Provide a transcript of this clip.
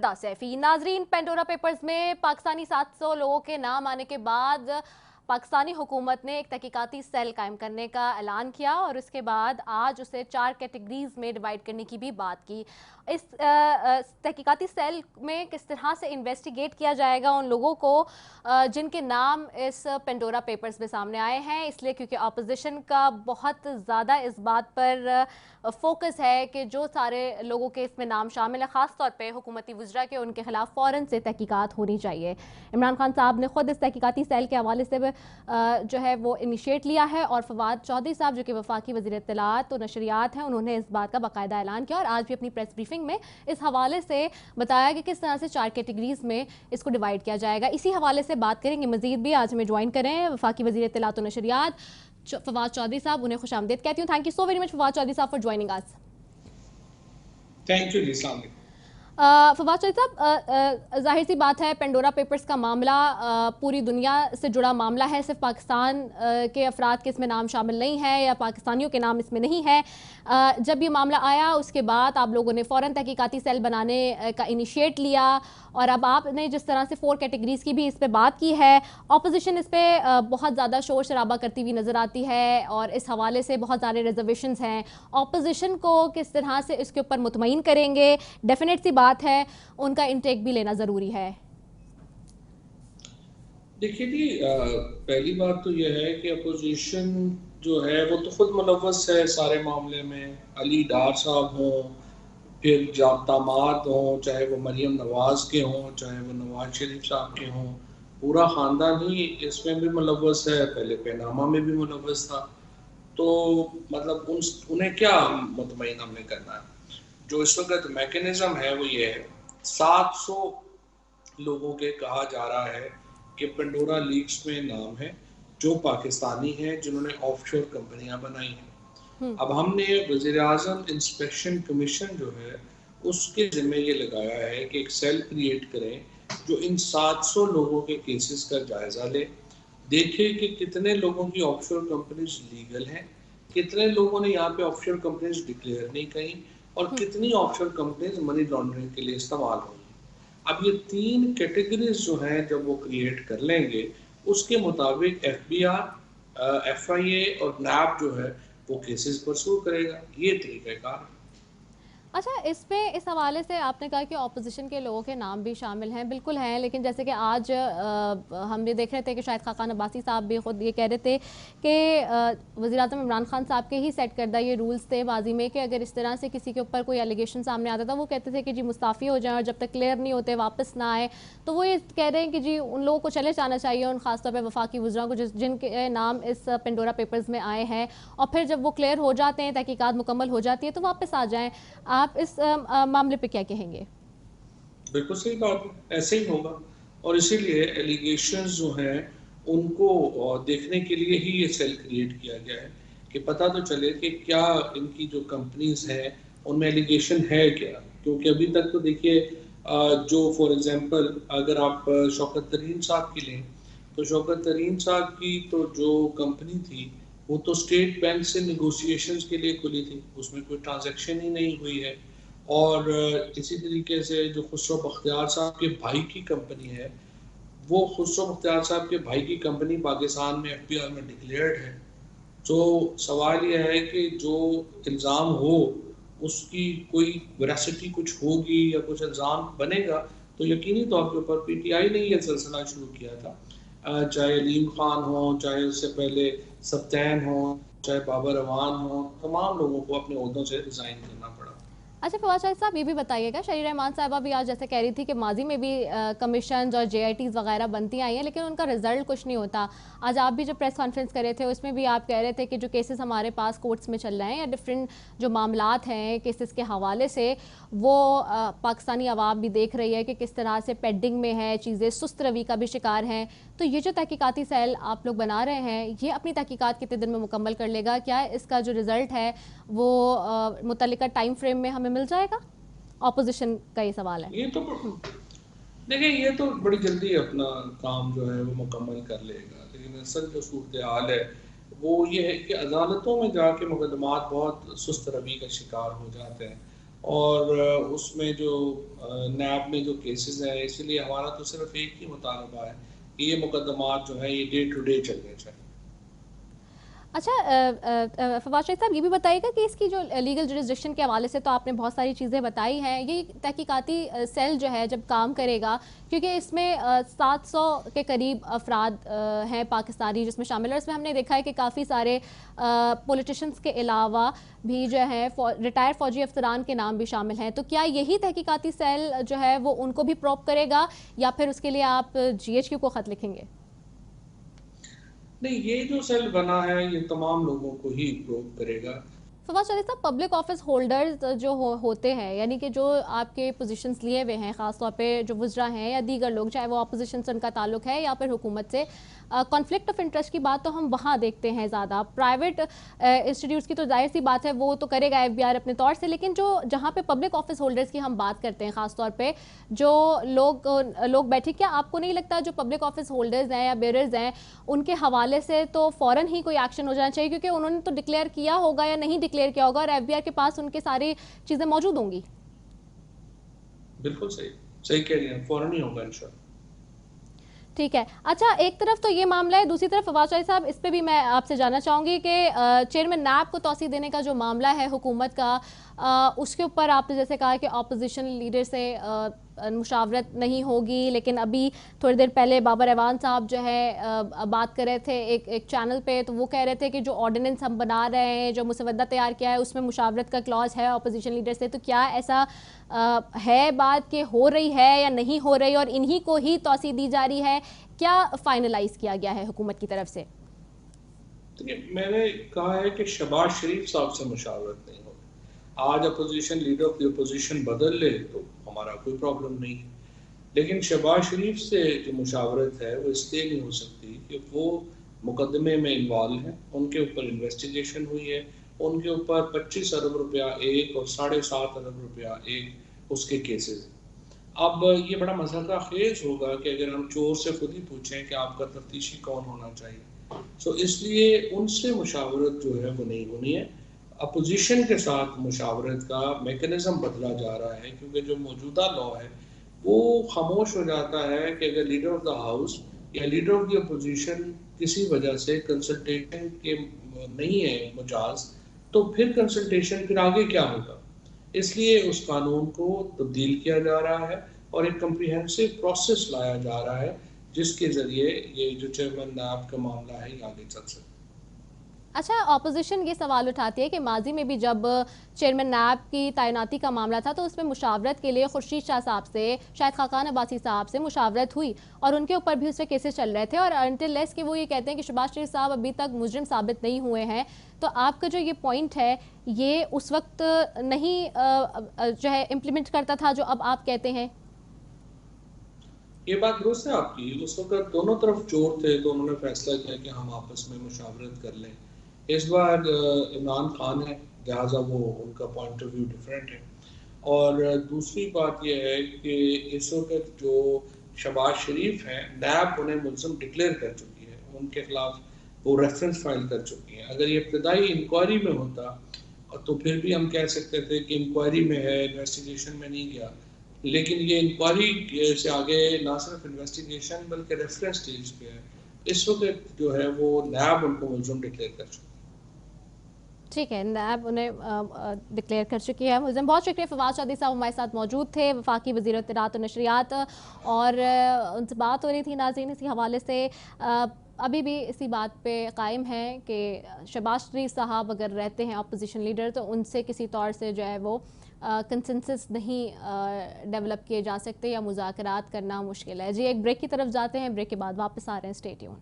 नुक्ता सैफी। नाजरीन, Pandora papers में पाकिस्तानी 700 लोगों के नाम आने के बाद पाकिस्तानी हुकूमत ने एक तहकीकाती सेल कायम करने का ऐलान किया और उसके बाद आज उसे 4 कैटेगरीज में डिवाइड करने की भी बात की। इस तहकीकाती सेल में किस तरह से इन्वेस्टिगेट किया जाएगा उन लोगों को जिनके नाम इस पेंडोरा पेपर्स में सामने आए हैं, इसलिए क्योंकि अपोजिशन का बहुत ज़्यादा इस बात पर फोकस है कि जो सारे लोगों के इसमें नाम शामिल है, ख़ास तौर पे हुकूमती वज़रा के, उनके खिलाफ फ़ौरन से तहकीकात होनी चाहिए। इमरान खान साहब ने ख़ुद इस तहकीकाती सेल के हवाले से जो है वो इनिशिएट लिया है और फवाद चौधरी साहब जो कि वफाकी वज़ीर इत्तलात और नशरियात हैं, उन्होंने इस बात का बाकायदा ऐलान किया और आज भी अपनी प्रेस ब्रीफिंग में इस हवाले से बताया कि किस तरह से 4 कैटेगरीज में इसको डिवाइड किया जाएगा। इसी हवाले से बात करेंगे मजीद भी। आज हमें ज्वाइन करें वफाकी वज़ीर इत्तलात और नशरियात फवाद चौधरी साहब, उन्हें खुशामदीद कहती हूँ। Thank you so very much Fawad Chaudhry साहब for joining us. Thank you जी। फवाद चौधरी साहब, जाहिर सी बात है पेंडोरा पेपर्स का मामला पूरी दुनिया से जुड़ा मामला है, सिर्फ पाकिस्तान के अफराद के इसमें नाम शामिल नहीं है या पाकिस्तानियों के नाम इसमें नहीं है। जब ये मामला आया उसके बाद आप लोगों ने फ़ौरन तहकीकाती सेल बनाने का इनिशिएट लिया और अब आपने जिस तरह से 4 कैटेगरीज की भी इस पर बात की है, अपोजिशन इस पर बहुत ज़्यादा शोर शराबा करती हुई नज़र आती है और इस हवाले से बहुत सारे रिजर्वेशंस हैं। अपोजिशन को किस तरह से इसके ऊपर मुतमईन करेंगे? डेफिनेट सी बात है, उनका इंटेक भी लेना ज़रूरी है। देखिए जी, पहली बात तो यह है कि अपोजिशन जो है वो तो खुद मुलव्वस है सारे मामले में। अली डार साहब हों, फिर दामाद हों, चाहे वो मरियम नवाज़ के हों, चाहे वो नवाज शरीफ साहब के हों, पूरा ख़ानदान ही इसमें भी मुलव्वस है, पहले पैनामा में भी मुलव्वस था। तो मतलब उन्हें क्या मुतमईन हमने करना है? जो इस वक्त मैकेनिज़्म है वो ये है, 700 लोगों के कहा जा रहा है कि पेंडोरा लीक्स में नाम है जो पाकिस्तानी हैं, जिन्होंने ऑफशोर कंपनियां बनाई हैं। अब हमने वज़ीर आज़म इंस्पेक्शन कमीशन जो है उसके ज़िम्मे ये लगाया है कि एक सेल क्रिएट करें जो इन 700 लोगों के केसेस का जायज़ा ले, देखे कि कितने लोगों की ऑफशोर कंपनीज लीगल हैं, कितने लोगों ने यहाँ पे ऑफशोर कंपनीज डिक्लेयर नहीं की और कितनी ऑफशोर कंपनीज मनी लॉन्ड्रिंग के लिए इस्तेमाल होंगी। अब ये 3 कैटेगरीज जो हैं जब वो क्रिएट कर लेंगे, उसके मुताबिक FBI, FIA और नैब जो है वो केसेस परसू करेगा। ये तरीक़ाकार है। अच्छा, इसमें इस हवाले से आपने कहा कि ऑपोजिशन के लोगों के नाम भी शामिल हैं, बिल्कुल हैं, लेकिन जैसे कि आज हम ये देख रहे थे कि शायद खाकान अब्बासी साहब भी खुद ये कह रहे थे कि वज़ीर आज़म इमरान खान साहब के ही सेट करदा ये रूल्स थे माजी में कि अगर इस तरह से किसी के ऊपर कोई एलिगेशन सामने आता था वो कहते थे कि जी मुस्ताफ़ी हो जाए और जब तक क्लियर नहीं होते वापस ना आए। तो वो ये कह रहे हैं कि जी उन लोगों को चले जाना चाहिए, उन खासतौर पर वफाकी वज़रा को जिनके नाम इस पेंडोरा पेपर्स में आए हैं, और फिर जब वो क्लियर हो जाते हैं, तहकीकात मुकम्मल हो जाती है तो वापस आ जाएँ। आप इस मामले पे क्या कहेंगे? बिल्कुल सही बात है, ऐसे ही होगा और इसीलिए एलिगेशंस जो हैं उनको देखने के लिए ही ये सेल क्रिएट किया गया है कि पता तो चले कि क्या इनकी जो कंपनीज हैं उनमें एलिगेशन है क्या। क्योंकि अभी तक तो देखिए, जो फॉर एग्जांपल अगर आप शौकत तरीन साहब की लें, तो शौकत तरीन साहब की तो जो कंपनी थी वो तो स्टेट बैंक से नेगोशिएशंस के लिए खुली थी, उसमें कोई ट्रांजैक्शन ही नहीं हुई है। और इसी तरीके से जो खुसरो बख्तियार साहब के भाई की कंपनी है, वो खुसरो बख्तियार साहब के भाई की कंपनी पाकिस्तान में FBI में डिक्लेयर्ड है। तो सवाल यह है कि जो इल्ज़ाम हो उसकी कोई वेरासिटी कुछ होगी या कुछ इल्ज़ाम बनेगा तो यकीनी तौर के ऊपर PTI ने ये सिलसिला शुरू किया था। चाहे अलीम खान हो, चाहे उससे पहले सब्तैन हो, चाहे बाबर अवान हो, तमाम लोगों को अपने ओहदों से रिज़ाइन करना पड़ा। अच्छा फवाद शाहिद साहब, ये भी बताइएगा, शरीर रहमान साहबा भी आज जैसे कह रही थी कि माजी में भी कमीशन और JITs वगैरह बनती आई हैं लेकिन उनका रिजल्ट कुछ नहीं होता। आज आप भी जब प्रेस कॉन्फ्रेंस कर रहे थे उसमें भी आप कह रहे थे कि जो केसेस हमारे पास कोर्ट्स में चल रहे हैं या डिफरेंट जो मामलात हैं केसेस के हवाले से, वो पाकिस्तानी आवाम भी देख रही है कि किस तरह से पेंडिंग में है, चीज़ें सुस्त रवि का भी शिकार हैं। तो ये जो तहकीकाती सेल आप लोग बना रहे हैं, ये अपनी तहकीकात कितने दिन में मुकम्मल कर लेगा? क्या इसका जो रिज़ल्ट है वो मुतल्लिका टाइम फ्रेम में हमें मिल जाएगा? ऑपोजिशन का ये सवाल है। ये तो देखिए, ये तो बड़ी जल्दी अपना काम जो है वो मुकम्मल कर लेगा, लेकिन असल जो सूरत हाल है वो ये है कि अदालतों में जाके मुकदमात बहुत सुस्त रवि का शिकार हो जाते हैं। اور اس میں جو نیب میں جو کیسز ہیں، اسی لیے ہمارا تو صرف ایک ہی مطالبہ ہے کہ یہ مقدمات جو ہیں یہ ڈے ٹو ڈے چلنے چاہیے۔ اچھا فواد شاہد صاحب، یہ بھی بتائیے گا کہ اس کی جو لیگل جوریسڈکشن کے حوالے سے تو آپ نے بہت ساری چیزیں بتائی ہیں، یہ تحقیقاتی سیل جو ہے جب کام کرے گا، کیونکہ اس میں 700 کے قریب افراد ہیں پاکستانی جس میں شامل ہے، اس میں ہم نے دیکھا ہے کہ کافی سارے پولیٹیشنز کے علاوہ بھی جو ہے ریٹائر فوجی افسران کے نام بھی شامل ہیں، تو کیا یہی تحقیقاتی سیل جو ہے وہ ان کو بھی پروب کرے گا یا پھر اس کے لیے آپ GHQ کو خط لکھیں گے؟ نہیں، یہ جو سیل بنا ہے یہ تمام لوگوں کو ہی پروب کرے گا۔ فواد شریف صاحب، پبلک آفس ہولڈرز جو ہوتے ہیں، یعنی کہ جو آپ کے پوزیشنز لیے ہوئے ہیں، خاص طور پہ جو وزراء ہیں یا دیگر لوگ، چاہے وہ اپوزیشن سے ان کا تعلق ہے یا پھر حکومت سے، کانفلکٹ آف انٹرسٹ کی بات تو ہم وہاں دیکھتے ہیں زیادہ۔ پرائیویٹ انسٹیٹیوٹس کی تو ظاہر سی بات ہے وہ تو کرے گا FBI اپنے طور سے، لیکن جو جہاں پہ پبلک آفس ہولڈرز کی ہم بات کرتے ہیں، خاص طور پہ جو لوگ بیٹھے، کیا آپ کو نہیں لگتا جو پبلک آفس ہولڈرز ہیں یا بیئررز ہیں ان کے حوالے سے تو فوراً ہی کوئی ایکشن ہو جانا چاہیے، کیونکہ انہوں نے تو ڈکلیئر کیا ہوگا یا نہیں ڈکلیئر کیا ہوگا اور FBI کے پاس ان کے ساری چیزیں موجود ہوں گی؟ بالکل صحیح کہہ رہی ہیں، فوراً ہی ہوگا انشاءاللہ۔ ٹھیک ہے۔ اچھا، ایک طرف تو یہ معاملہ ہے، دوسری طرف فواد شاہد صاحب اس پہ بھی میں آپ سے جاننا چاہوں گی کہ چیئرمین نیب کو توسیع دینے کا جو معاملہ ہے حکومت کا، اس کے اوپر آپ نے جیسے کہا کہ اپوزیشن لیڈر سے مشاورت نہیں ہوگی، لیکن ابھی تھوڑی دیر پہلے بابر اعوان صاحب جو ہے بات کر رہے تھے ایک چینل پہ، تو وہ کہہ رہے تھے کہ جو آرڈیننس ہم بنا رہے ہیں، جو مسودہ تیار کیا ہے، اس میں مشاورت کا کلاز ہے اپوزیشن لیڈر سے، تو کیا ایسا ہے بات کہ ہو رہی ہے یا نہیں ہو رہی اور انہی کو ہی توسیع دی جا رہی ہے؟ کیا فائنلائز کیا گیا ہے حکومت کی طرف سے؟ میں نے کہا ہے کہ شہباز شریف صاحب سے مشاورت نہیں ہوگی۔ آج opposition leader of the opposition بدل لے تو ہمارا کوئی پرابلم نہیں ہے، لیکن شہباز شریف سے جو مشاورت ہے وہ اس لیے نہیں ہو سکتی کہ وہ مقدمے میں انوالو ہیں، ان کے اوپر انویسٹیگیشن ہوئی ہے، ان کے اوپر 25 ارب روپیہ ایک اور 7.5 ارب روپیہ ایک اس کے کیسز ہیں۔ اب یہ بڑا مضحکہ خیز ہوگا کہ اگر ہم چور سے خود ہی پوچھیں کہ آپ کا تفتیشی کون ہونا چاہیے، سو اس لیے ان سے مشاورت جو ہے وہ نہیں ہونی ہے۔ اپوزیشن کے ساتھ مشاورت کا میکنزم بدلا جا رہا ہے، کیونکہ جو موجودہ لا ہے وہ خاموش ہو جاتا ہے کہ اگر لیڈر آف دا ہاؤس یا لیڈر آف دی اپوزیشن کسی وجہ سے کنسلٹیشن کے نہیں ہے مجاز، تو پھر کنسلٹیشن پھر آگے کیا ہوگا؟ اس لیے اس قانون کو تبدیل کیا جا رہا ہے اور ایک کمپریہنسو پروسیس لایا جا رہا ہے جس کے ذریعے یہ جو چیئرمین نیب کا معاملہ ہے یہ آگے چل سکے۔ اچھا، اپوزیشن یہ سوال اٹھاتی ہے کہ ماضی میں بھی جب چیئرمین نیب کی تعیناتی کا معاملہ تھا تو اس میں مشاورت کے لیے خورشید شاہ صاحب سے، شاہد خاقان عباسی صاحب سے مشاورت ہوئی اور ان کے اوپر بھی اس پہ کیسز چل رہے تھے، اور انٹل لیس کہ وہ یہ کہتے ہیں کہ شہباز شریف صاحب ابھی تک مجرم ثابت نہیں ہوئے ہیں، تو آپ کا جو یہ پوائنٹ ہے یہ اس وقت نہیں جو ہے امپلیمنٹ کرتا تھا جو اب آپ کہتے ہیں؟ یہ بات درست ہے آپ کی، اس وقت دونوں طرف چور تھے تو انہوں نے فیصلہ کیا کہ ہم آپس میں مشاورت کر لیں۔ اس بار عمران خان ہے، لہٰذا وہ ان کا پوائنٹ آف ویو ڈیفرنٹ ہے۔ اور دوسری بات یہ ہے کہ اس وقت جو شہباز شریف ہیں، نیب انہیں ملزم ڈکلیئر کر چکی ہے، ان کے خلاف وہ ریفرنس فائل کر چکی ہیں۔ اگر یہ ابتدائی انکوائری میں ہوتا تو پھر بھی ہم کہہ سکتے تھے کہ انکوائری میں ہے، انویسٹیگیشن میں نہیں گیا، لیکن یہ انکوائری سے آگے نہ صرف انویسٹیگیشن بلکہ ریفرنس سٹیج پہ ہے، اس وقت جو ہے وہ نیب ان کو ملزم ڈکلیئر کر چکی ہے۔ ٹھیک ہے، نیب انہیں ڈکلیئر کر چکی ہے ملزم۔ بہت شکریہ، فواد شادی صاحب ہمارے ساتھ موجود تھے، وفاقی وزیر اطلاعات و نشریات، اور ان سے بات ہو رہی تھی ناظرین اسی حوالے سے۔ ابھی بھی اسی بات پہ قائم ہیں کہ شہباز شریف صاحب اگر رہتے ہیں اپوزیشن لیڈر تو ان سے کسی طور سے جو ہے وہ کنسنسس نہیں ڈیولپ کیے جا سکتے یا مذاکرات کرنا مشکل ہے۔ جی، ایک بریک کی طرف جاتے ہیں، بریک کے بعد واپس آ رہے ہیں، اسٹے ٹیون۔